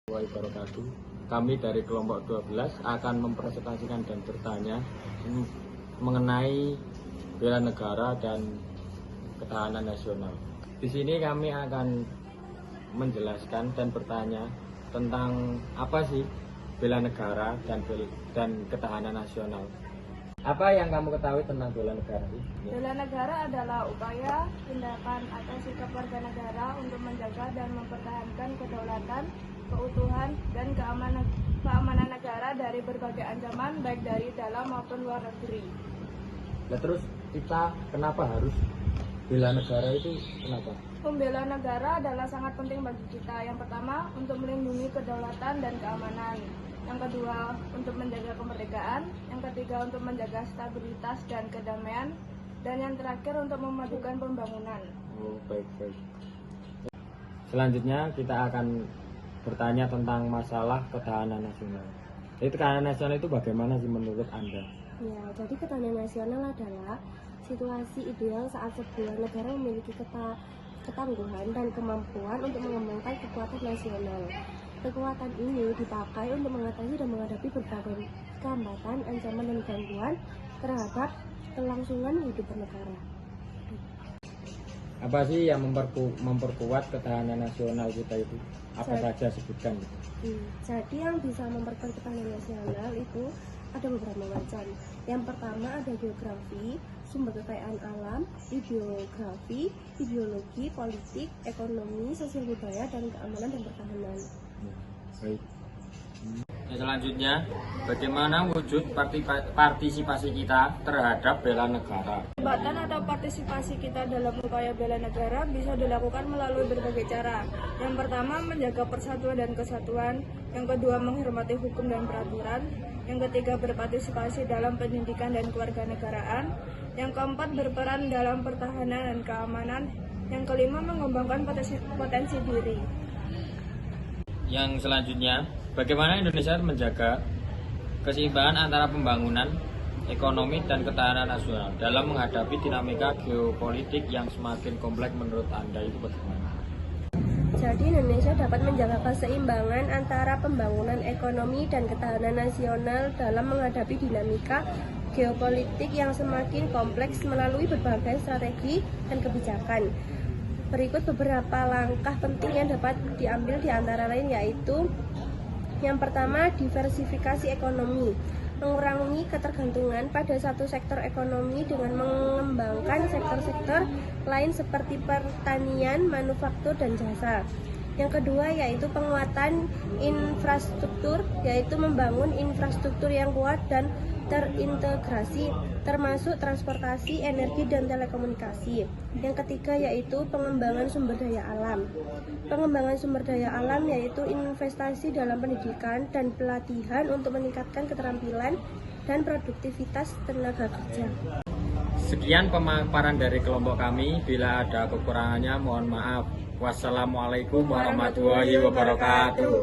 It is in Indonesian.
Wabarakatuh. Kami dari kelompok 12 akan mempresentasikan dan bertanya mengenai bela negara dan ketahanan nasional. Di sini kami akan menjelaskan dan bertanya tentang apa sih bela negara dan ketahanan nasional. Apa yang kamu ketahui tentang bela negara? Bela negara adalah upaya, tindakan, atau sikap warga negara untuk menjaga dan mempertahankan kedaulatan, keutuhan, dan keamanan negara dari berbagai ancaman baik dari dalam maupun luar negeri. Nah, terus kita kenapa harus bela negara itu kenapa? Membela negara adalah sangat penting bagi kita. Yang pertama, untuk melindungi kedaulatan dan keamanan. Yang kedua, untuk menjaga kemerdekaan. Yang ketiga, untuk menjaga stabilitas dan kedamaian. Dan yang terakhir, untuk memajukan pembangunan. Oh, baik. Selanjutnya kita akan bertanya tentang masalah ketahanan nasional. Jadi ketahanan nasional itu bagaimana sih menurut Anda? Ya, jadi ketahanan nasional adalah situasi ideal saat sebuah negara memiliki ketangguhan dan kemampuan untuk mengembangkan kekuatan nasional. Kekuatan ini dipakai untuk mengatasi dan menghadapi berbagai hambatan, ancaman, dan gangguan terhadap kelangsungan hidup bernegara. Apa sih yang memperkuat ketahanan nasional kita itu? Apa saja sebutkan? Jadi yang bisa memperkuat ketahanan nasional itu ada beberapa macam. Yang pertama ada geografi, sumber kekayaan alam, ideografi, ideologi, politik, ekonomi, sosial budaya, dan keamanan dan pertahanan. Baik. Selanjutnya, bagaimana wujud partisipasi kita terhadap bela negara? Pelibatan atau partisipasi kita dalam upaya bela negara bisa dilakukan melalui berbagai cara. Yang pertama, menjaga persatuan dan kesatuan. Yang kedua, menghormati hukum dan peraturan. Yang ketiga, berpartisipasi dalam pendidikan dan kewarganegaraan. Yang keempat, berperan dalam pertahanan dan keamanan. Yang kelima, mengembangkan potensi diri. Yang selanjutnya, bagaimana Indonesia menjaga keseimbangan antara pembangunan, ekonomi, dan ketahanan nasional dalam menghadapi dinamika geopolitik yang semakin kompleks menurut Anda itu bagaimana? Jadi Indonesia dapat menjaga keseimbangan antara pembangunan ekonomi dan ketahanan nasional dalam menghadapi dinamika geopolitik yang semakin kompleks melalui berbagai strategi dan kebijakan. Berikut beberapa langkah penting yang dapat diambil di antara lain yaitu yang pertama, diversifikasi ekonomi. Mengurangi ketergantungan pada satu sektor ekonomi dengan mengembangkan sektor-sektor lain seperti pertanian, manufaktur, dan jasa. Yang kedua yaitu penguatan infrastruktur, yaitu membangun infrastruktur yang kuat dan terintegrasi termasuk transportasi, energi, dan telekomunikasi. Yang ketiga yaitu pengembangan sumber daya alam. Pengembangan sumber daya alam yaitu investasi dalam pendidikan dan pelatihan untuk meningkatkan keterampilan dan produktivitas tenaga kerja. Sekian pemaparan dari kelompok kami. Bila ada kekurangannya mohon maaf. Wassalamualaikum warahmatullahi wabarakatuh.